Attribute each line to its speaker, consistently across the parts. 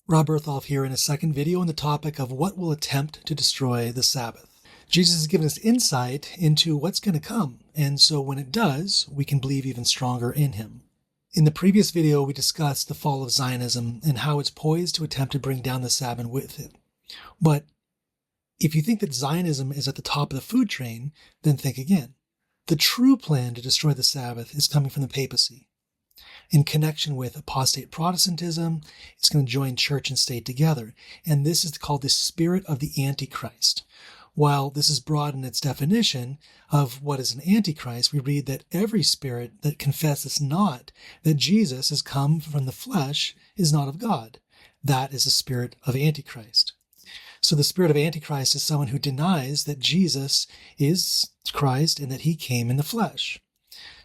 Speaker 1: Rob Bertholf here in a second video on the topic of what will attempt to destroy the Sabbath. Jesus has given us insight into what's going to come, and so when it does, we can believe even stronger in him. In the previous video, we discussed the fall of Zionism and how it's poised to attempt to bring down the Sabbath with it. But if you think that Zionism is at the top of the food chain, then think again. The true plan to destroy the Sabbath is coming from the papacy. In connection with apostate Protestantism, it's going to join church and state together. And this is called the spirit of the Antichrist. While this is broad in its definition of what is an Antichrist, we read that every spirit that confesses not that Jesus has come from the flesh is not of God. That is the spirit of Antichrist. So the spirit of Antichrist is someone who denies that Jesus is Christ and that he came in the flesh.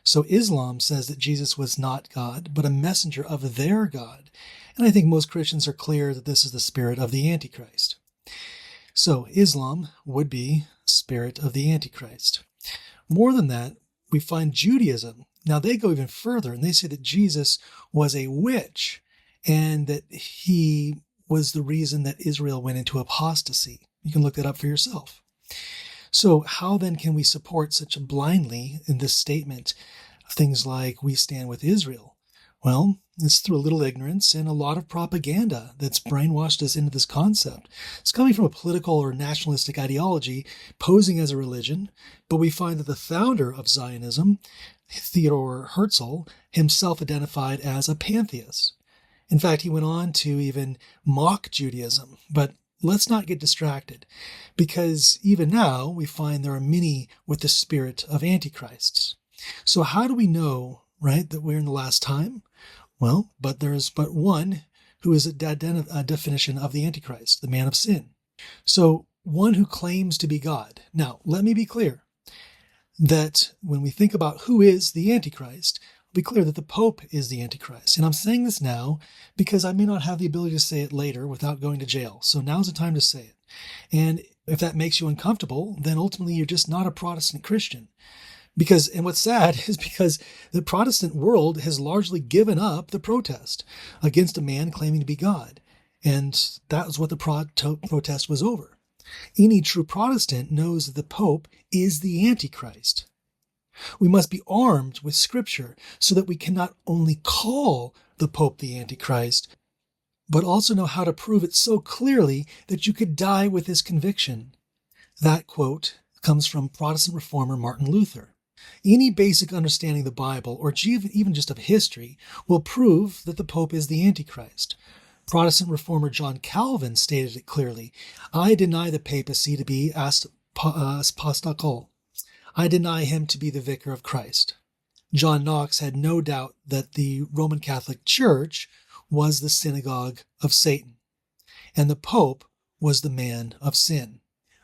Speaker 1: So Islam says that Jesus was not God, but a messenger of their God. And I think most Christians are clear that this is the spirit of the Antichrist. So Islam would be spirit of the Antichrist. More than that, we find Judaism. Now they go even further and they say that Jesus was a witch and that he was the reason that Israel went into apostasy. You can look that up for yourself. So how then can we support such blindly in this statement things like we stand with Israel? Well, it's through a little ignorance and a lot of propaganda that's brainwashed us into this concept. It's coming from a political or nationalistic ideology posing as a religion, but we find that the founder of Zionism, Theodor Herzl, himself identified as a pantheist. In fact, he went on to even mock Judaism, but let's not get distracted, because even now we find there are many with the spirit of antichrists. So how do we know, right, that we're in the last time? Well, but there's but one who is a definition of the Antichrist, the man of sin. So one who claims to be God. Now, let me be clear that when we think about who is the Antichrist, be clear that the Pope is the Antichrist. And I'm saying this now because I may not have the ability to say it later without going to jail. So now's the time to say it. And if that makes you uncomfortable, then ultimately you're just not a Protestant Christian. And what's sad is because the Protestant world has largely given up the protest against a man claiming to be God. And that was what the protest was over. Any true Protestant knows that the Pope is the Antichrist. We must be armed with Scripture so that we can not only call the Pope the Antichrist, but also know how to prove it so clearly that you could die with this conviction. That quote comes from Protestant reformer Martin Luther. Any basic understanding of the Bible, or even just of history, will prove that the Pope is the Antichrist. Protestant reformer John Calvin stated it clearly. I deny the papacy to be Apostolical. I deny him to be the vicar of Christ. John Knox had no doubt that the Roman Catholic Church was the synagogue of Satan, and the Pope was the man of sin.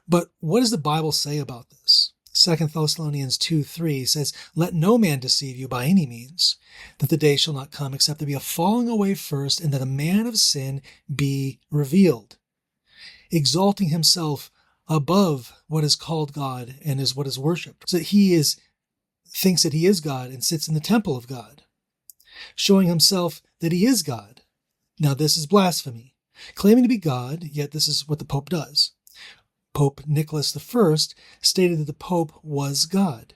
Speaker 1: But what does the Bible say about this? 2 Thessalonians 2:3 says, Let no man deceive you by any means, that the day shall not come except there be a falling away first, and that a man of sin be revealed, exalting himself above what is called God and is what is worshipped. So that he thinks that he is God and sits in the temple of God, showing himself that he is God. Now this is blasphemy. Claiming to be God, yet this is what the Pope does. Pope Nicholas I stated that the Pope was God.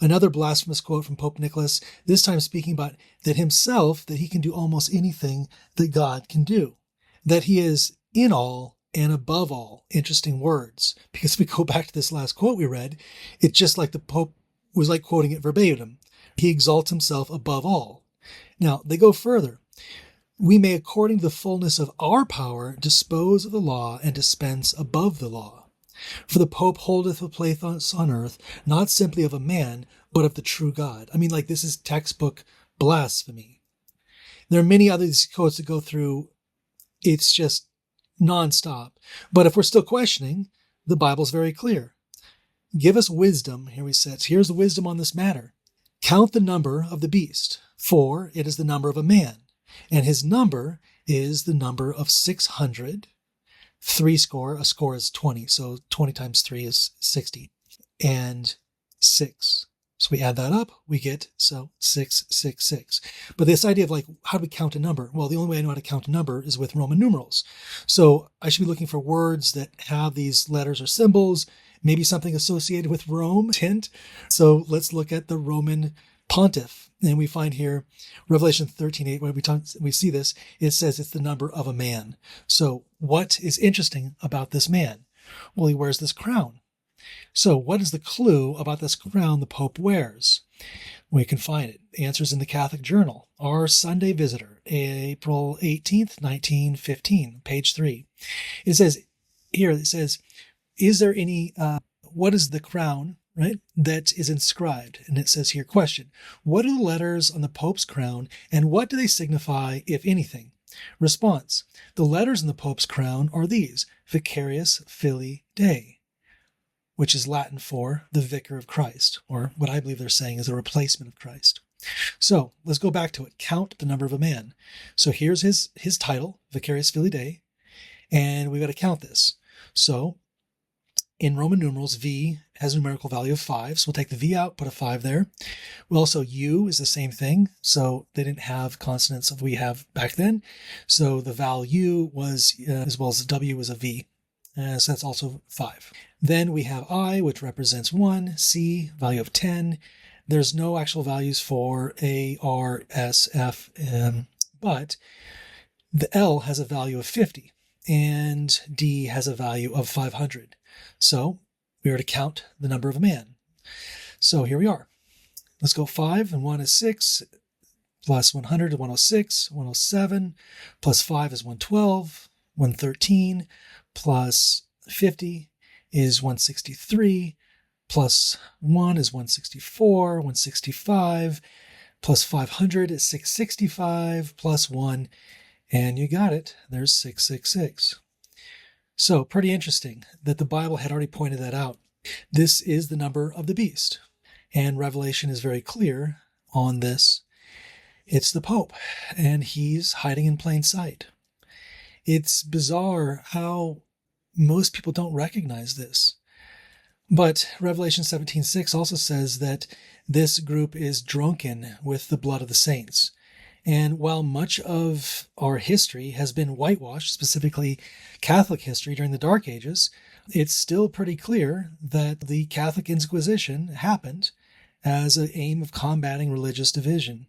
Speaker 1: Another blasphemous quote from Pope Nicholas, this time speaking about that he can do almost anything that God can do. That he is in all and above all. Interesting words. Because if we go back to this last quote we read, it's just like the Pope was like quoting it verbatim. He exalts himself above all. Now, they go further. We may, according to the fullness of our power, dispose of the law and dispense above the law. For the Pope holdeth a place on earth, not simply of a man, but of the true God. I mean, like, this is textbook blasphemy. There are many other quotes that go through. It's just nonstop. But if we're still questioning, the Bible's very clear. Give us wisdom, here he says. Here's the wisdom on this matter. Count the number of the beast, for it is the number of a man, and his number is the number of 600. 60, a score is 20, so 20 times 3 is 60, and 6. So we add that up, we get 666. But this idea of like, how do we count a number? Well, the only way I know how to count a number is with Roman numerals. So I should be looking for words that have these letters or symbols, maybe something associated with Rome, hint. So let's look at the Roman pontiff. And we find here, Revelation 13:8, when we see this, it says it's the number of a man. So what is interesting about this man? Well, he wears this crown. So what is the clue about this crown the Pope wears? We can find it. The answer is in the Catholic Journal. Our Sunday Visitor, April 18th, 1915, page 3. It says, is there any, what is the crown, right, that is inscribed? And it says here, question, what are the letters on the Pope's crown and what do they signify, if anything? Response, the letters in the Pope's crown are these, Vicarius Filii Dei, which is Latin for the Vicar of Christ, or what I believe they're saying is a replacement of Christ. So let's go back to it. Count the number of a man. So here's his title, Vicarius Filii Dei, and we've got to count this. So in Roman numerals, V has a numerical value of 5, so we'll take the V out, put a 5 there. We'll also, U is the same thing, so they didn't have consonants that we have back then. So the vowel U was, as well as the W, was a V. So that's also 5. Then we have I, which represents 1, C, value of 10. There's no actual values for A, R, S, F, but the L has a value of 50, and D has a value of 500. So we are to count the number of a man. So here we are. Let's go 5 and 1 is 6, plus 100 is 106, 107, plus 5 is 112, 113, plus 50 is 163, plus 1 is 164, 165, plus 500 is 665, plus 1, and you got it. There's 666. So pretty interesting that the Bible had already pointed that out. This is the number of the beast, and Revelation is very clear on this. It's the Pope, and he's hiding in plain sight. It's bizarre how most people don't recognize this. But Revelation 17:6 also says that this group is drunken with the blood of the saints. And while much of our history has been whitewashed, specifically Catholic history during the Dark Ages, it's still pretty clear that the Catholic Inquisition happened as an aim of combating religious division.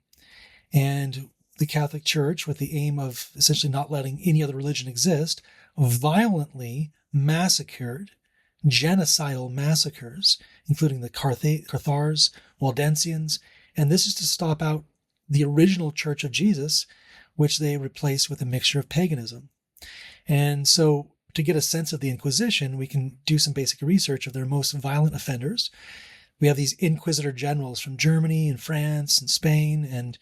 Speaker 1: And the Catholic Church, with the aim of essentially not letting any other religion exist, violently massacred, genocidal massacres, including the Cathars, Waldensians, and this is to stop out the original Church of Jesus, which they replaced with a mixture of paganism. And so to get a sense of the Inquisition, we can do some basic research of their most violent offenders. We have these inquisitor generals from Germany and France and Spain, and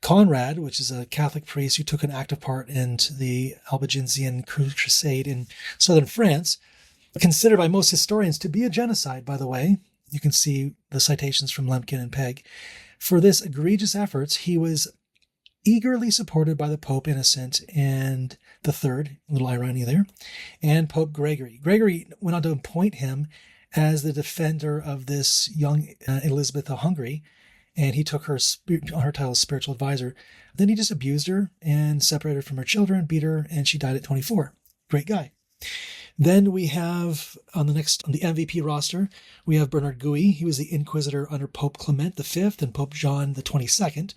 Speaker 1: Conrad, which is a Catholic priest who took an active part in the Albigensian Crusade in southern France, considered by most historians to be a genocide, by the way. You can see the citations from Lemkin and Pegg. For this egregious efforts, he was eagerly supported by the Pope Innocent and the Third, a little irony there, and Pope Gregory. Gregory went on to appoint him as the defender of this young Elizabeth of Hungary, and he took her title as spiritual advisor. Then he just abused her and separated from her children, beat her, and she died at 24. Great guy. Then we have, on the MVP roster, we have Bernard Gui. He was the inquisitor under Pope Clement V and Pope John XXII.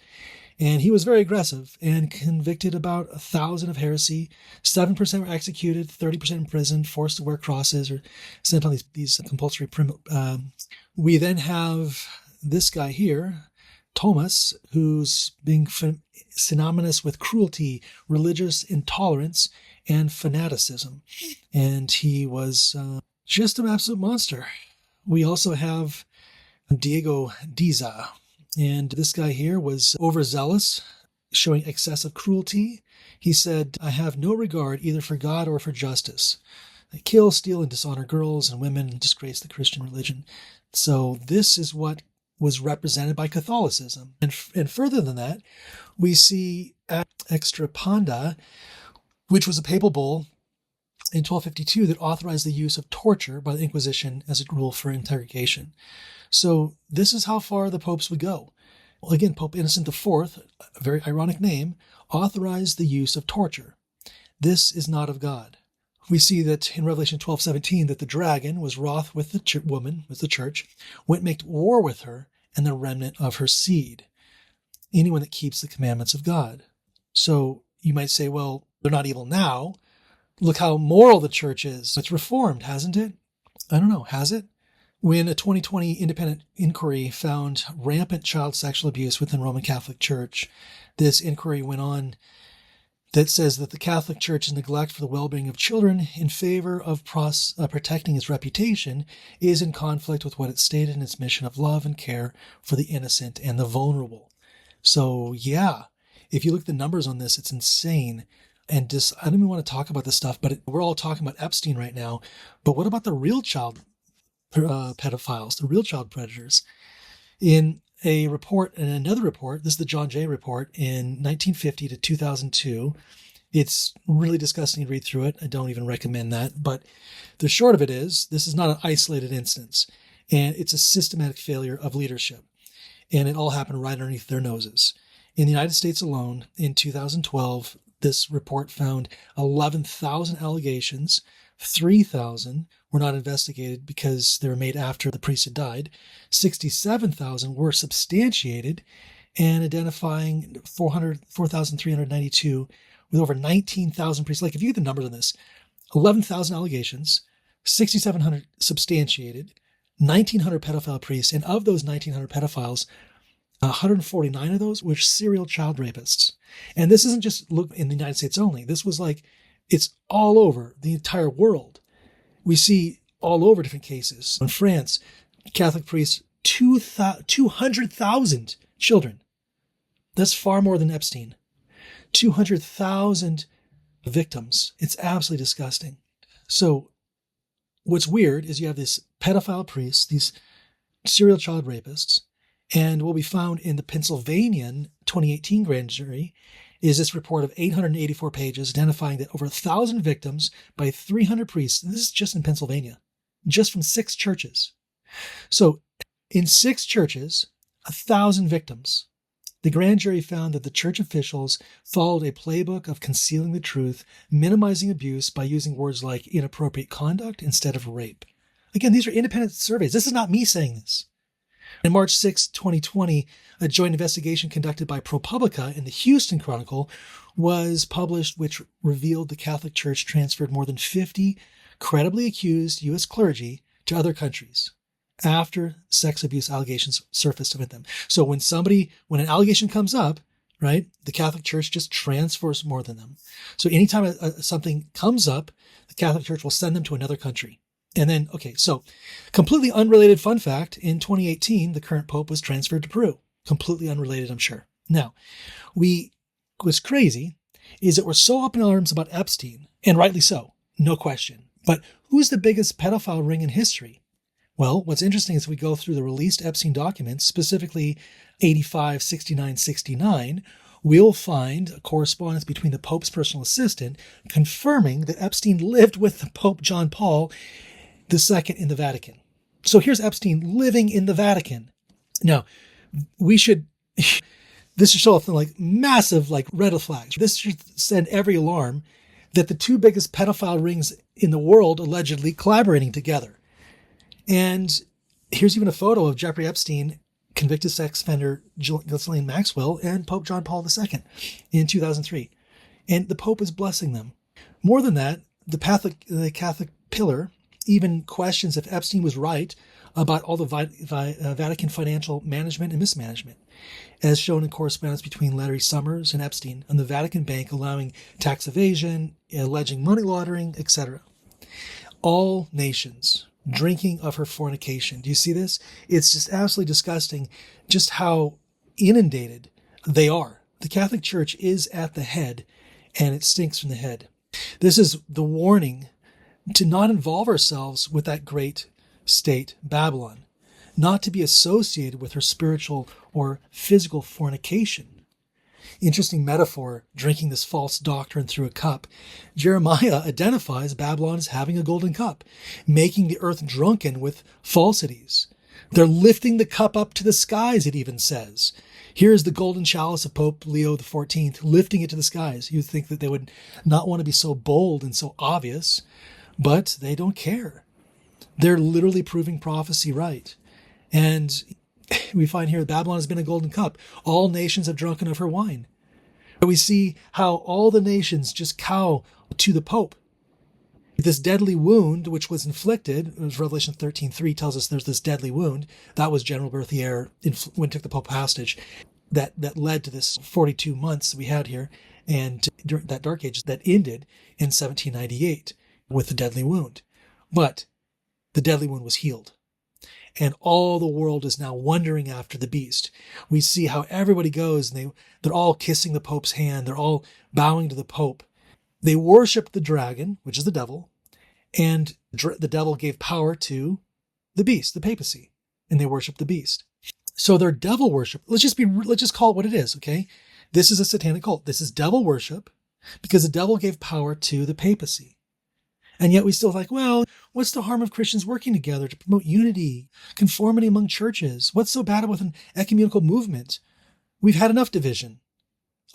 Speaker 1: And he was very aggressive and convicted about 1,000 of heresy. 7% were executed, 30% imprisoned, forced to wear crosses, or sent on these compulsory. We then have this guy here, Thomas, who's being synonymous with cruelty, religious intolerance, and fanaticism. And he was just an absolute monster. We also have Diego Diza. And this guy here was overzealous, showing excessive cruelty. He said, I have no regard either for God or for justice. I kill, steal, and dishonor girls and women and disgrace the Christian religion. So this is what was represented by Catholicism. And further than that, we see Extrapanda, which was a papal bull in 1252 that authorized the use of torture by the Inquisition as a rule for interrogation. So this is how far the popes would go. Well, again, Pope Innocent IV, a very ironic name, authorized the use of torture. This is not of God. We see that in Revelation 12:17 that the dragon was wroth with the woman, with the church, went make war with her and the remnant of her seed, anyone that keeps the commandments of God. So you might say, well, they're not evil now. Look how moral the church is. It's reformed, hasn't it? I don't know, has it? When a 2020 independent inquiry found rampant child sexual abuse within the Roman Catholic Church, this inquiry went on that says that the Catholic Church's neglect for the well-being of children in favor of protecting its reputation is in conflict with what it stated in its mission of love and care for the innocent and the vulnerable. So yeah, if you look at the numbers on this, it's insane. And I don't even want to talk about this stuff, but we're all talking about Epstein right now. But what about the real child pedophiles, the real child predators? In a report, and another report, this is the John Jay report in 1950 to 2002. It's really disgusting to read through it. I don't even recommend that. But the short of it is, this is not an isolated instance, and it's a systematic failure of leadership. And it all happened right underneath their noses. In the United States alone, in 2012, this report found 11,000 allegations, 3,000 were not investigated because they were made after the priest had died. 67,000 were substantiated, and identifying 4,392 with over 19,000 priests. Like, if you get the numbers on this, 11,000 allegations, 6,700 substantiated, 1,900 pedophile priests, and of those 1,900 pedophiles, 149 of those were serial child rapists. And this isn't just look in the United States only. This was like, it's all over the entire world. We see all over different cases. In France, Catholic priests, 200,000 children. That's far more than Epstein. 200,000 victims. It's absolutely disgusting. So what's weird is you have this pedophile priests, these serial child rapists, and what we found in the Pennsylvania 2018 grand jury is this report of 884 pages identifying that over 1,000 victims by 300 priests. This is just in Pennsylvania, just from 6 churches. So in 6 churches, 1,000 victims. The grand jury found that the church officials followed a playbook of concealing the truth, minimizing abuse by using words like inappropriate conduct instead of rape. Again, these are independent surveys. This is not me saying this. In March 6, 2020, a joint investigation conducted by ProPublica in the Houston Chronicle was published, which revealed the Catholic Church transferred more than 50 credibly accused U.S. clergy to other countries after sex abuse allegations surfaced with them. So when an allegation comes up, right, the Catholic Church just transfers more than them. So anytime something comes up, the Catholic Church will send them to another country. And then, okay, so completely unrelated fun fact, in 2018, the current Pope was transferred to Peru. Completely unrelated, I'm sure. Now, what's crazy is that we're so up in arms about Epstein, and rightly so, no question. But who's the biggest pedophile ring in history? Well, what's interesting is we go through the released Epstein documents, specifically 85, 69, 69, we'll find a correspondence between the Pope's personal assistant confirming that Epstein lived with the Pope John Paul II in the Vatican. So here's Epstein living in the Vatican. Now, this should show up like massive red flags. This should send every alarm that the 2 biggest pedophile rings in the world allegedly collaborating together. And here's even a photo of Jeffrey Epstein, convicted sex offender Ghislaine Maxwell, and Pope John Paul II in 2003. And the Pope is blessing them. More than that, the Catholic pillar even questions if Epstein was right about all the Vatican financial management and mismanagement, as shown in correspondence between Larry Summers and Epstein on the Vatican Bank allowing tax evasion, alleging money laundering, etc. All nations drinking of her fornication. Do you see this? It's just absolutely disgusting just how inundated they are. The Catholic Church is at the head, and it stinks from the head. This is the warning to not involve ourselves with that great state, Babylon, not to be associated with her spiritual or physical fornication. Interesting metaphor, drinking this false doctrine through a cup. Jeremiah identifies Babylon as having a golden cup, making the earth drunken with falsities. They're lifting the cup up to the skies, it even says. Here's the golden chalice of Pope Leo XIV, lifting it to the skies. You'd think that they would not want to be so bold and so obvious, but they don't care. They're literally proving prophecy right. And we find here Babylon has been a golden cup. All nations have drunken of her wine. We see how all the nations just cow to the Pope. This deadly wound, which was inflicted, as Revelation 13:3 tells us there's this deadly wound, that was General Berthier when he took the Pope hostage, that led to this 42 months we had here, and during that dark age that ended in 1798 with the deadly wound. But the deadly wound was healed. And all the world is now wondering after the beast. We see how everybody goes, and they're all kissing the Pope's hand. They're all bowing to the Pope. They worshiped the dragon, which is the devil, and the devil gave power to the beast, the papacy, and they worshiped the beast. So their devil worship, let's just call it what it is, okay? This is a satanic cult. This is devil worship because the devil gave power to the papacy. And yet we still think, well, what's the harm of Christians working together to promote unity, conformity among churches? What's so bad with an ecumenical movement? We've had enough division.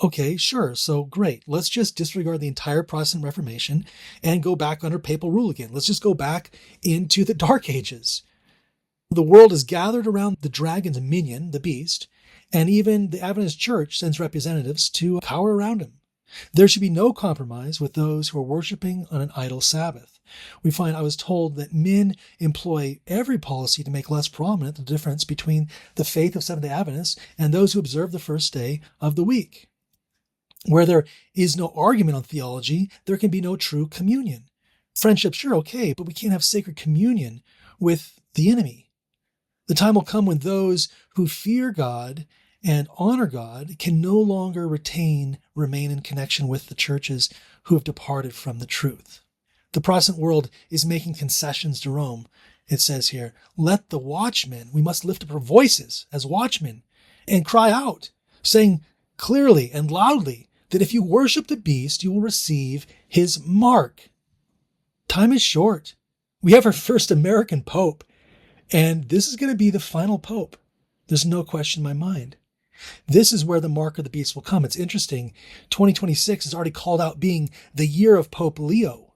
Speaker 1: Okay, sure. So great. Let's just disregard the entire Protestant Reformation and go back under papal rule again. Let's just go back into the Dark Ages. The world is gathered around the dragon's minion, the beast, and even the Adventist Church sends representatives to cower around him. There should be no compromise with those who are worshiping on an idol Sabbath. We find, I was told, that men employ every policy to make less prominent the difference between the faith of Seventh-day Adventists and those who observe the first day of the week. Where there is no argument on theology, there can be no true communion. Friendship, sure, okay, but we can't have sacred communion with the enemy. The time will come when those who fear God and honor God can no longer remain in connection with the churches who have departed from the truth. The Protestant world is making concessions to Rome. It says here, let the watchmen, we must lift up our voices as watchmen and cry out, saying clearly and loudly that if you worship the beast, you will receive his mark. Time is short. We have our first American Pope, and this is going to be the final Pope. There's no question in my mind. This is where the mark of the beast will come. It's interesting. 2026 is already called out being the year of Pope Leo.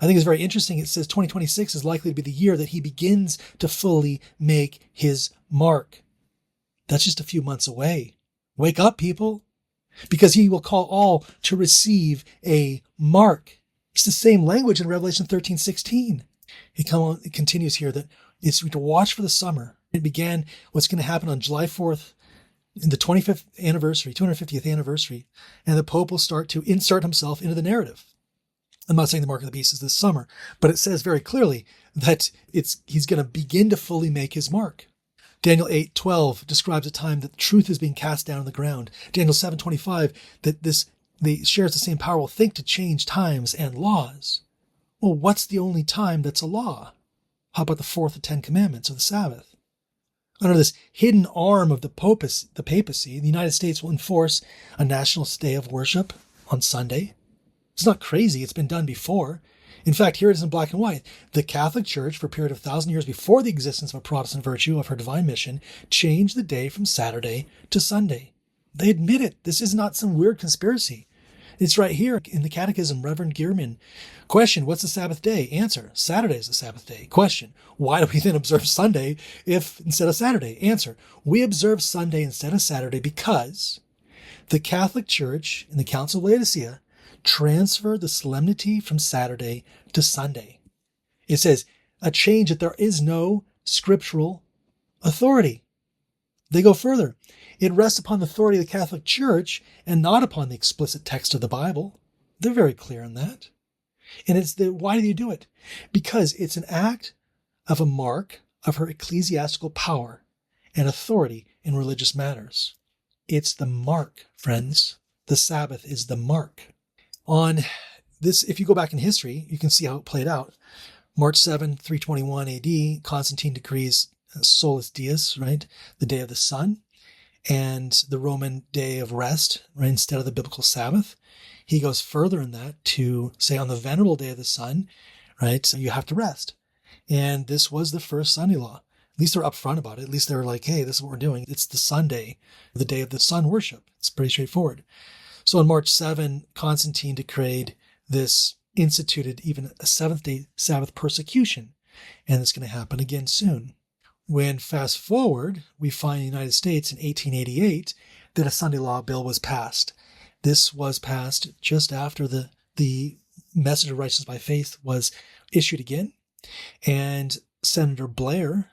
Speaker 1: I think it's very interesting. It says 2026 is likely to be the year that he begins to fully make his mark. That's just a few months away. Wake up, people, because he will call all to receive a mark. It's the same language in Revelation 13:16. It continues here that it's to watch for the summer. It began what's going to happen on July 4th, in the 25th anniversary, 250th anniversary, and the Pope will start to insert himself into the narrative. I'm not saying the mark of the beast is this summer, but it says very clearly that he's going to begin to fully make his mark. Daniel 8:12 describes a time that truth is being cast down on the ground. Daniel 7:25 that they shares the same power will think to change times and laws. Well, what's the only time that's a law? How about the fourth of 10 commandments of the Sabbath? Under this hidden arm of the papacy, the United States will enforce a national day of worship on Sunday. It's not crazy. It's been done before. In fact, here it is in black and white. The Catholic Church, for a period of 1,000 years before the existence of a Protestant virtue of her divine mission, changed the day from Saturday to Sunday. They admit it. This is not some weird conspiracy. It's right here in the Catechism, Reverend Gearman. Question, what's the Sabbath day? Answer, Saturday is the Sabbath day. Question, why do we then observe Sunday instead of Saturday? Answer, we observe Sunday instead of Saturday because the Catholic Church in the Council of Laodicea transferred the solemnity from Saturday to Sunday. It says a change that there is no scriptural authority. They go further. It rests upon the authority of the Catholic Church and not upon the explicit text of the Bible. They're very clear on that. And why do you do it? Because it's an act of a mark of her ecclesiastical power and authority in religious matters. It's the mark, friends. The Sabbath is the mark. On this, if you go back in history, you can see how it played out. March 7, 321 AD, Constantine decrees Solus Dies, right? The day of the sun, and the Roman day of rest, right? Instead of the biblical Sabbath. He goes further in that to say on the venerable day of the sun, right? So you have to rest. And this was the first Sunday law. At least they're upfront about it. At least they're like, hey, this is what we're doing. It's the Sunday, the day of the sun worship. It's pretty straightforward. So on March 7, Constantine decreed this, instituted even a seventh-day Sabbath persecution. And it's going to happen again soon. When fast forward, we find in the United States in 1888 that a Sunday law bill was passed. This was passed just after the message of righteousness by faith was issued again. And Senator Blair,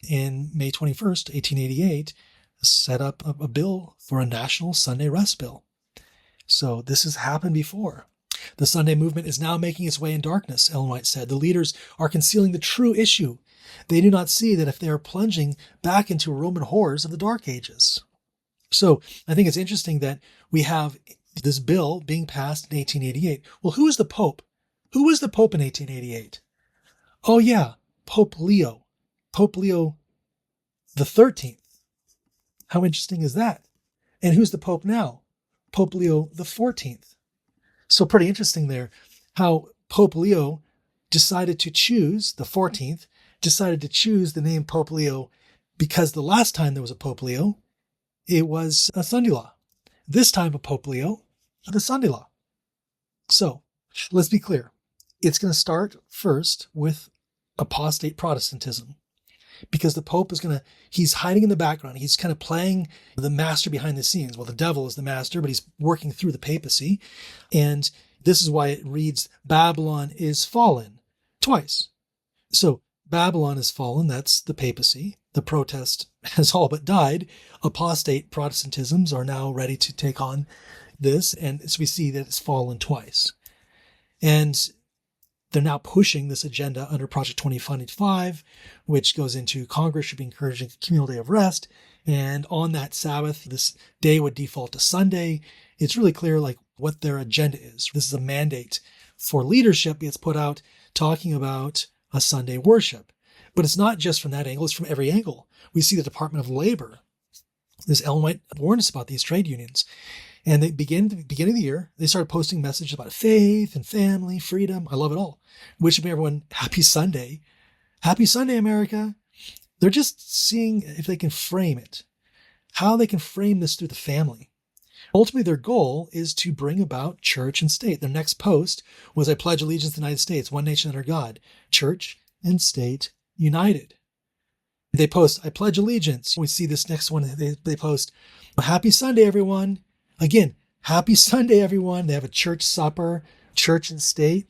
Speaker 1: in May 21st, 1888, set up a bill for a national Sunday rest bill. So this has happened before. The Sunday movement is now making its way in darkness, Ellen White said. The leaders are concealing the true issue. They do not see that if they are plunging back into Roman horrors of the Dark Ages. So I think it's interesting that we have this bill being passed in 1888. Well, who is the Pope? Who was the Pope in 1888? Oh yeah, Pope Leo. Pope Leo the 13th. How interesting is that? And who's the Pope now? Pope Leo the 14th. So pretty interesting there, how Pope Leo decided to choose, the 14th, decided to choose the name Pope Leo because the last time there was a Pope Leo, it was a Sunday law. This time a Pope Leo, the Sunday law. So let's be clear. It's going to start first with apostate Protestantism because the Pope is he's hiding in the background. He's kind of playing the master behind the scenes. Well, the devil is the master, but he's working through the papacy. And this is why it reads, Babylon is fallen twice. So Babylon is fallen, that's the papacy. The protest has all but died. Apostate Protestantisms are now ready to take on this, and so we see that it's fallen twice. And they're now pushing this agenda under Project 2025, which goes into Congress should be encouraging a communal day of rest. And on that Sabbath, this day would default to Sunday. It's really clear like what their agenda is. This is a mandate for leadership gets put out talking about a Sunday worship. But it's not just from that angle, it's from every angle. We see the Department of Labor. This Ellen White warned us about these trade unions. And they begin at the beginning of the year, they started posting messages about faith and family, freedom. I love it all. Wishing everyone happy Sunday. Happy Sunday, America. They're just seeing if they can frame it, how they can frame this through the family. Ultimately, their goal is to bring about church and state. Their next post was, I pledge allegiance to the United States, one nation under God, church and state united. They post, I pledge allegiance. We see this next one. They post, happy Sunday, everyone. Again, happy Sunday, everyone. They have a church supper, church and state.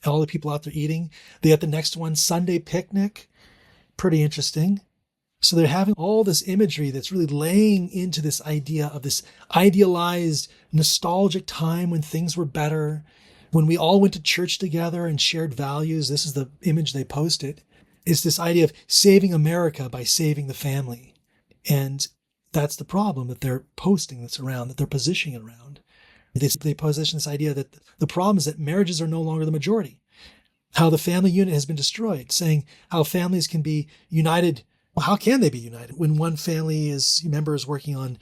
Speaker 1: All the people out there eating. They have the next one, Sunday picnic. Pretty interesting. So they're having all this imagery that's really laying into this idea of this idealized, nostalgic time when things were better, when we all went to church together and shared values. This is the image they posted. It's this idea of saving America by saving the family. And that's the problem that they're posting this around, that they're positioning around. They position this idea that the problem is that marriages are no longer the majority. How the family unit has been destroyed, saying how families can be united. Well, how can they be united when one family member is working on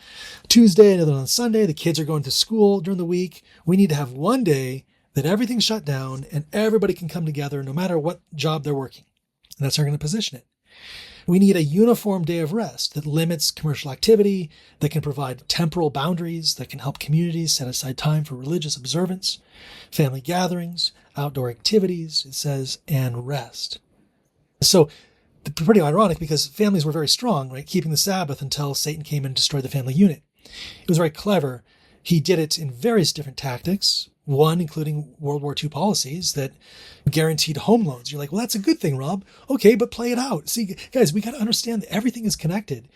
Speaker 1: Tuesday, another on Sunday, the kids are going to school during the week? We need to have one day that everything's shut down and everybody can come together no matter what job they're working. And that's how they're going to position it. We need a uniform day of rest that limits commercial activity, that can provide temporal boundaries, that can help communities set aside time for religious observance, family gatherings, outdoor activities, it says, and rest. So pretty ironic because families were very strong, right? Keeping the Sabbath until Satan came and destroyed the family unit. It was very clever. He did it in various different tactics, one including World War II policies that guaranteed home loans. You're like, well, that's a good thing, Rob. Okay, but play it out. See, guys, we got to understand that everything is connected.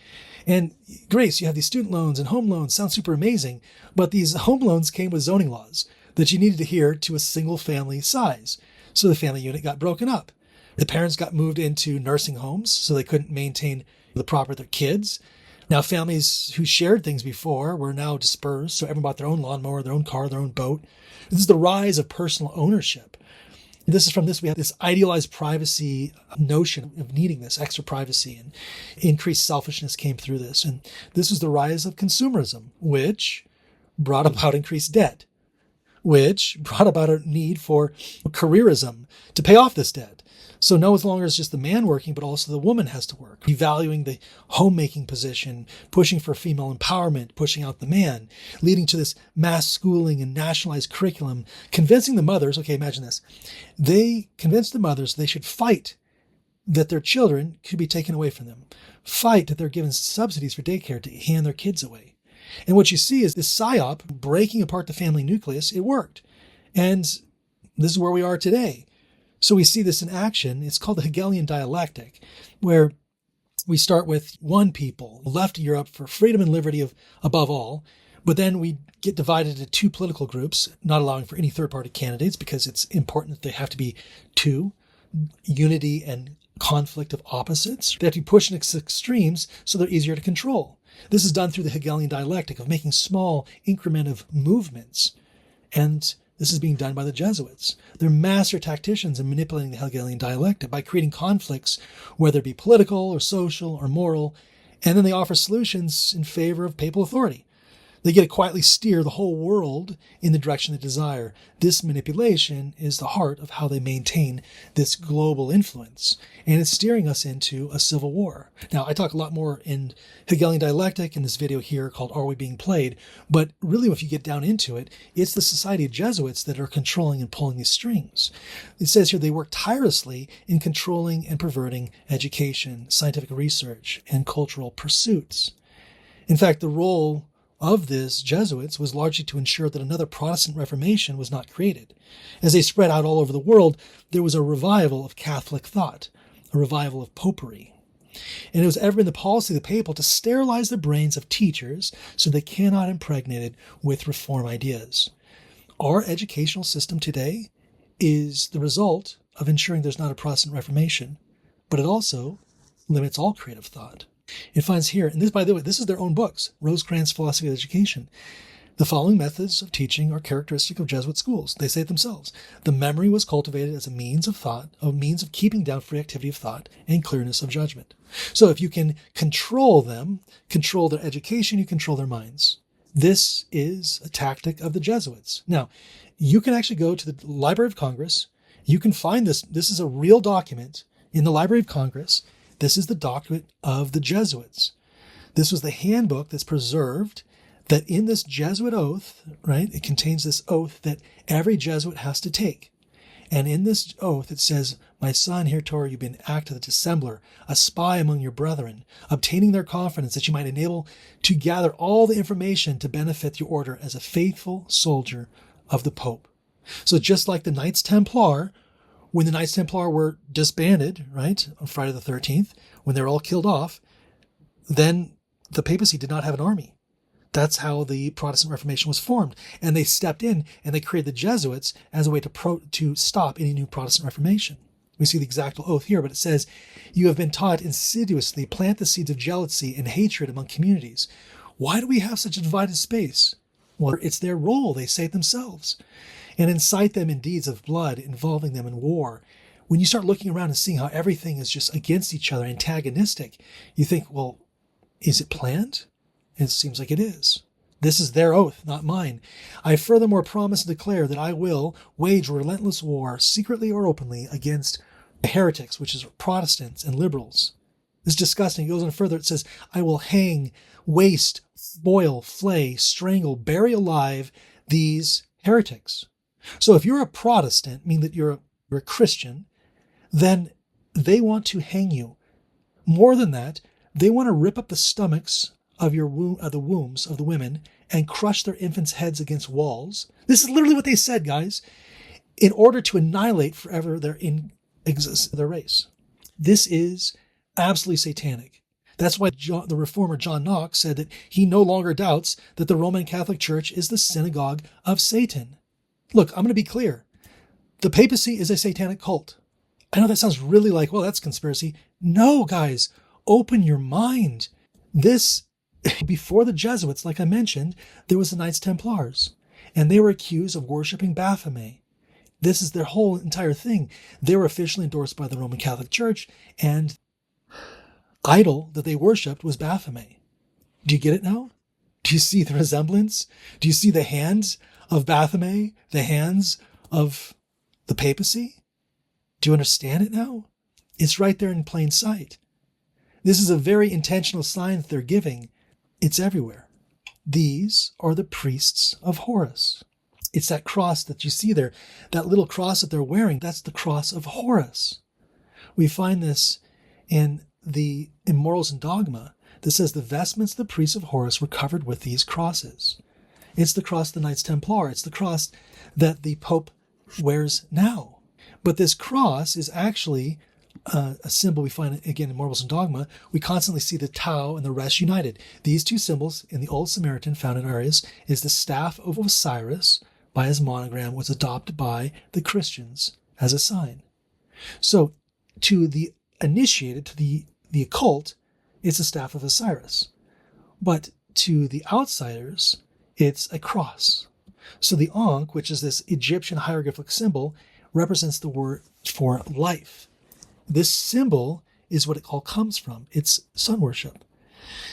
Speaker 1: And Grace, you have these student loans and home loans, sound super amazing, but these home loans came with zoning laws that you needed to adhere to a single family size. So the family unit got broken up. The parents got moved into nursing homes so they couldn't maintain the property of their kids. Now families who shared things before were now dispersed, so everyone bought their own lawnmower, their own car, their own boat. This is the rise of personal ownership. This is from this, we have this idealized privacy notion of needing this extra privacy, and increased selfishness came through this. And this is the rise of consumerism, which brought about increased debt, which brought about a need for careerism to pay off this debt. So no longer is just the man working, but also the woman has to work, devaluing the homemaking position, pushing for female empowerment, pushing out the man, leading to this mass schooling and nationalized curriculum, convincing the mothers, okay, imagine this. They convinced the mothers they should fight that their children could be taken away from them, fight that they're given subsidies for daycare to hand their kids away. And what you see is this psyop breaking apart the family nucleus. It worked. And this is where we are today. So we see this in action. It's called the Hegelian dialectic, where we start with one people, left Europe for freedom and liberty above all, but then we get divided into two political groups, not allowing for any third-party candidates because it's important that they have to be two, unity and conflict of opposites. They have to be pushed into extremes so they're easier to control. This is done through the Hegelian dialectic of making small incremental movements, and this is being done by the Jesuits. They're master tacticians in manipulating the Hegelian dialectic by creating conflicts, whether it be political or social or moral, and then they offer solutions in favor of papal authority. They get to quietly steer the whole world in the direction they desire. This manipulation is the heart of how they maintain this global influence, and it's steering us into a civil war. Now, I talk a lot more in Hegelian dialectic in this video here called Are We Being Played? But really, if you get down into it, it's the Society of Jesuits that are controlling and pulling these strings. It says here they work tirelessly in controlling and perverting education, scientific research, and cultural pursuits. In fact, the role of this Jesuits was largely to ensure that another Protestant Reformation was not created. As they spread out all over the world, there was a revival of Catholic thought, a revival of popery. And it was ever been the policy of the papal to sterilize the brains of teachers so they cannot impregnate it with reform ideas. Our educational system today is the result of ensuring there's not a Protestant Reformation, but it also limits all creative thought. It finds here, and this, by the way, this is their own books, Rosecrans' Philosophy of Education. The following methods of teaching are characteristic of Jesuit schools. They say it themselves. The memory was cultivated as a means of thought, a means of keeping down free activity of thought and clearness of judgment. So if you can control them, control their education, you control their minds. This is a tactic of the Jesuits. Now, you can actually go to the Library of Congress. You can find this. This is a real document in the Library of Congress. This is the document of the Jesuits. This was the handbook that's preserved, that in this Jesuit oath, right, it contains this oath that every Jesuit has to take. And in this oath, it says, "My son, hereto you've been act of the dissembler, a spy among your brethren, obtaining their confidence that you might enable to gather all the information to benefit your order as a faithful soldier of the Pope." So just like the Knights Templar, when the Knights Templar were disbanded, right, on Friday the 13th, when they were all killed off, then the papacy did not have an army. That's how the Protestant Reformation was formed. And they stepped in and they created the Jesuits as a way to stop any new Protestant Reformation. We see the exact oath here, but it says, "You have been taught insidiously plant the seeds of jealousy and hatred among communities." Why do we have such a divided space? Well, it's their role. They say it themselves. And incite them in deeds of blood, involving them in war. When you start looking around and seeing how everything is just against each other, antagonistic, you think, well, is it planned? And it seems like it is. This is their oath, not mine. "I furthermore promise and declare that I will wage relentless war, secretly or openly, against heretics," which is Protestants and liberals. It's disgusting. It goes on further. It says, "I will hang, waste, boil, flay, strangle, bury alive these heretics." So if you're a Protestant, meaning that you're a Christian, then they want to hang you. More than that, they want to rip up the stomachs of the wombs of the women and crush their infants' heads against walls. This is literally what they said, guys, in order to annihilate forever their race. This is absolutely satanic. That's why the reformer John Knox said that he no longer doubts that the Roman Catholic Church is the synagogue of Satan. Look, I'm going to be clear. The papacy is a satanic cult. I know that sounds really like, well, that's conspiracy. No, guys, open your mind. This, before the Jesuits, like I mentioned, there was the Knights Templars, and they were accused of worshiping Baphomet. This is their whole entire thing. They were officially endorsed by the Roman Catholic Church, and idol that they worshipped was Baphomet. Do you get it now? Do you see the resemblance? Do you see the hands of Baphomet, the hands of the papacy? Do you understand it now? It's right there in plain sight. This is a very intentional sign that they're giving. It's everywhere. These are the priests of Horus. It's that cross that you see there, that little cross that they're wearing. That's the cross of Horus. We find this in the Morals and Dogma that says the vestments of the priests of Horus were covered with these crosses. It's the cross of the Knights Templar. It's the cross that the Pope wears now. But this cross is actually a symbol we find, again, in Morals and Dogma. We constantly see the Tau and the rest united. These two symbols in the Old Samaritan found in Arius is the staff of Osiris by his monogram was adopted by the Christians as a sign. So to the initiated, to the occult, it's the staff of Osiris. But to the outsiders, it's a cross. So the Ankh, which is this Egyptian hieroglyphic symbol, represents the word for life. This symbol is what it all comes from. It's sun worship.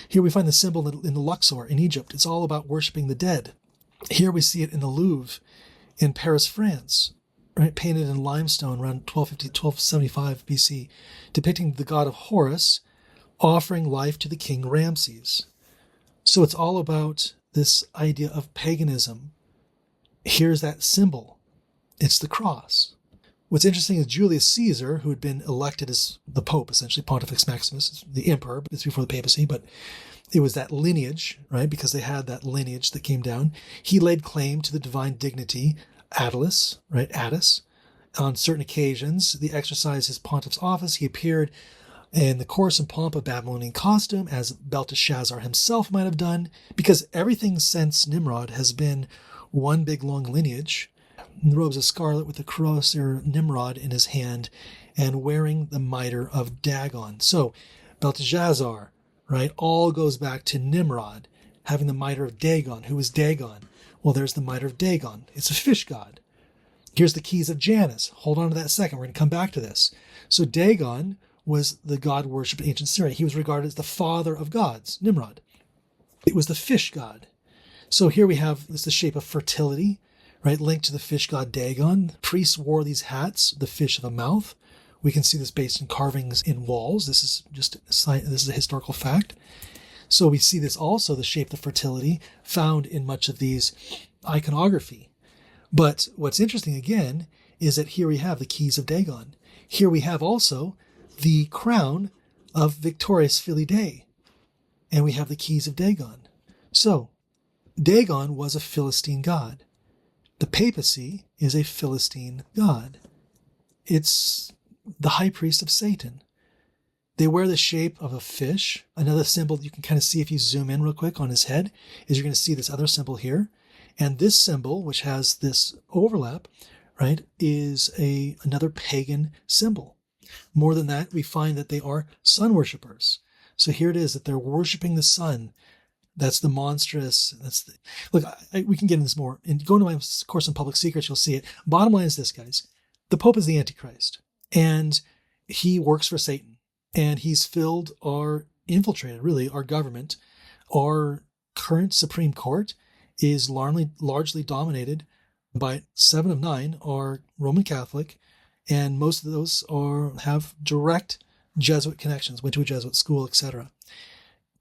Speaker 1: Here we find the symbol in the Luxor in Egypt. It's all about worshiping the dead. Here we see it in the Louvre in Paris, France, right, painted in limestone around 1250, 1275 BC, depicting the god of Horus offering life to the king Ramses. So it's all about this idea of paganism. Here's that symbol. It's the cross. What's interesting is Julius Caesar, who had been elected as the Pope, essentially Pontifex Maximus, the emperor, it's before the papacy, but it was that lineage, right? Because they had that lineage that came down. He laid claim to the divine dignity, Attalus, right? Attis. On certain occasions, the exercise his pontiff's office, he appeared in the course and pomp of Babylonian costume, as Belteshazzar himself might have done, because everything since Nimrod has been one big long lineage. In the robes of scarlet with the crozier Nimrod in his hand and wearing the mitre of Dagon. So Belteshazzar, right, all goes back to Nimrod having the mitre of Dagon. Who is Dagon? Well, there's the mitre of Dagon. It's a fish god. Here's the keys of Janus. Hold on to that second. We're going to come back to this. So Dagon was the god worshipped in ancient Syria. He was regarded as the father of gods, Nimrod. It was the fish god. So here we have this the shape of fertility, right, linked to the fish god Dagon. Priests wore these hats, the fish of a mouth. We can see this based in carvings in walls. This is a historical fact. So we see this also, the shape of fertility, found in much of these iconography. But what's interesting again is that here we have the keys of Dagon. Here we have also the crown of Victorious Filii Dei. And we have the keys of Dagon. So Dagon was a Philistine god. The papacy is a Philistine god. It's the high priest of Satan. They wear the shape of a fish. Another symbol you can kind of see if you zoom in real quick on his head is you're going to see this other symbol here. And this symbol, which has this overlap, right, is another pagan symbol. More than that, we find that they are sun worshippers. So here it is that they're worshiping the sun. That's the monstrous. Look, we can get into this more. And go into my course on public secrets, you'll see it. Bottom line is this, guys. The Pope is the Antichrist. And he works for Satan. And he's infiltrated, really, our government. Our current Supreme Court is largely dominated by 7 of 9 are Roman Catholic. And most of those have direct Jesuit connections, went to a Jesuit school, etc.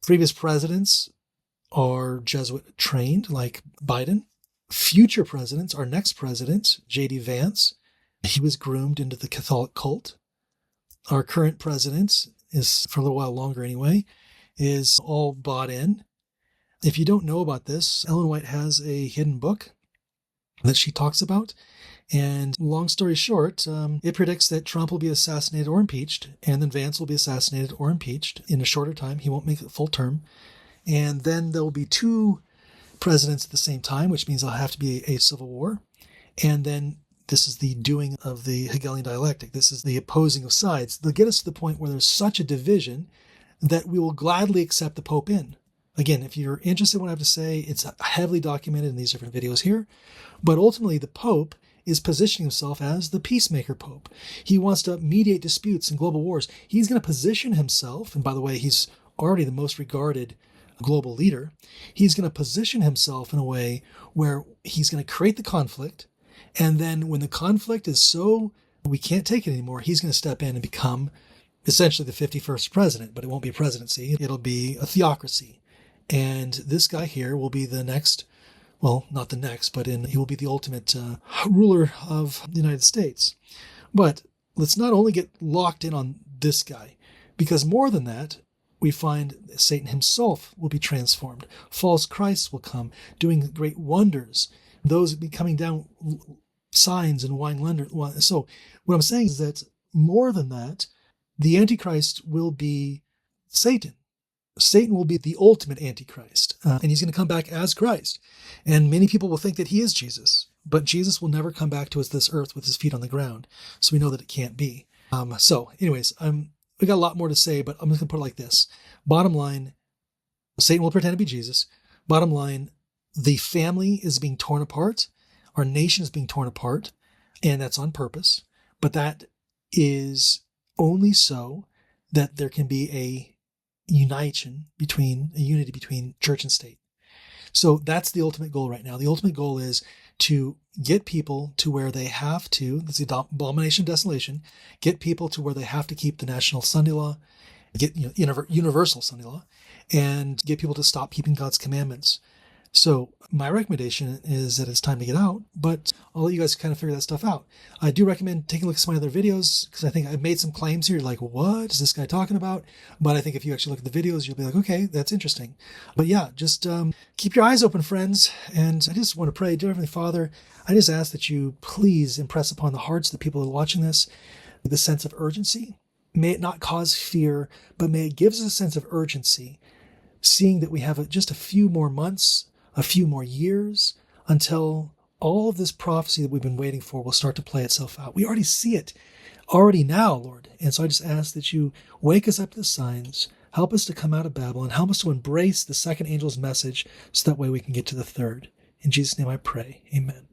Speaker 1: Previous presidents are Jesuit trained, like Biden. Future presidents, our next president, J.D. Vance, he was groomed into the Catholic cult. Our current president is, for a little while longer anyway, is all bought in. If you don't know about this, Ellen White has a hidden book that she talks about. And long story short, it predicts that Trump will be assassinated or impeached, and then Vance will be assassinated or impeached in a shorter time. He won't make it full term. And then there will be 2 presidents at the same time, which means there'll have to be a civil war. And then this is the doing of the Hegelian dialectic. This is the opposing of sides. They'll get us to the point where there's such a division that we will gladly accept the Pope in. Again, if you're interested in what I have to say, it's heavily documented in these different videos here. But ultimately, the Pope is positioning himself as the peacemaker Pope. He wants to mediate disputes and global wars. He's going to position himself, and by the way, he's already the most regarded global leader. He's going to position himself in a way where he's going to create the conflict, and then when the conflict is so we can't take it anymore. He's going to step in and become essentially the 51st president, but it won't be a presidency. It'll be a theocracy. And this guy here will be the next, well, not the next, but he will be the ultimate ruler of the United States. But let's not only get locked in on this guy, because more than that, we find Satan himself will be transformed. False Christs will come, doing great wonders. Those will be coming down signs and wonders. So what I'm saying is that more than that, the Antichrist will be Satan. Satan will be the ultimate Antichrist, and he's going to come back as Christ. And many people will think that he is Jesus, but Jesus will never come back to this earth with his feet on the ground. So we know that it can't be. So anyways, we got a lot more to say, but I'm just going to put it like this. Bottom line, Satan will pretend to be Jesus. Bottom line, the family is being torn apart. Our nation is being torn apart, and that's on purpose. But that is only so that there can be a unity between church and state. So that's the ultimate goal right now. The ultimate goal is to get people to where they have to, that's the abomination of desolation, get people to where they have to keep the national Sunday law, get universal Sunday law, and get people to stop keeping God's commandments. So my recommendation is that it's time to get out, but I'll let you guys kind of figure that stuff out. I do recommend taking a look at some of my other videos, because I think I've made some claims here. You're like, what is this guy talking about? But I think if you actually look at the videos, you'll be like, okay, that's interesting. But yeah, just keep your eyes open, friends. And I just want to pray, dear Heavenly Father, I just ask that you please impress upon the hearts of the people who are watching this the sense of urgency. May it not cause fear, but may it give us a sense of urgency, seeing that we have just a few more months, a few more years until all of this prophecy that we've been waiting for will start to play itself out. We already see it already now, Lord. And so I just ask that you wake us up to the signs, help us to come out of Babylon, help us to embrace the second angel's message so that way we can get to the third. In Jesus' name I pray. Amen.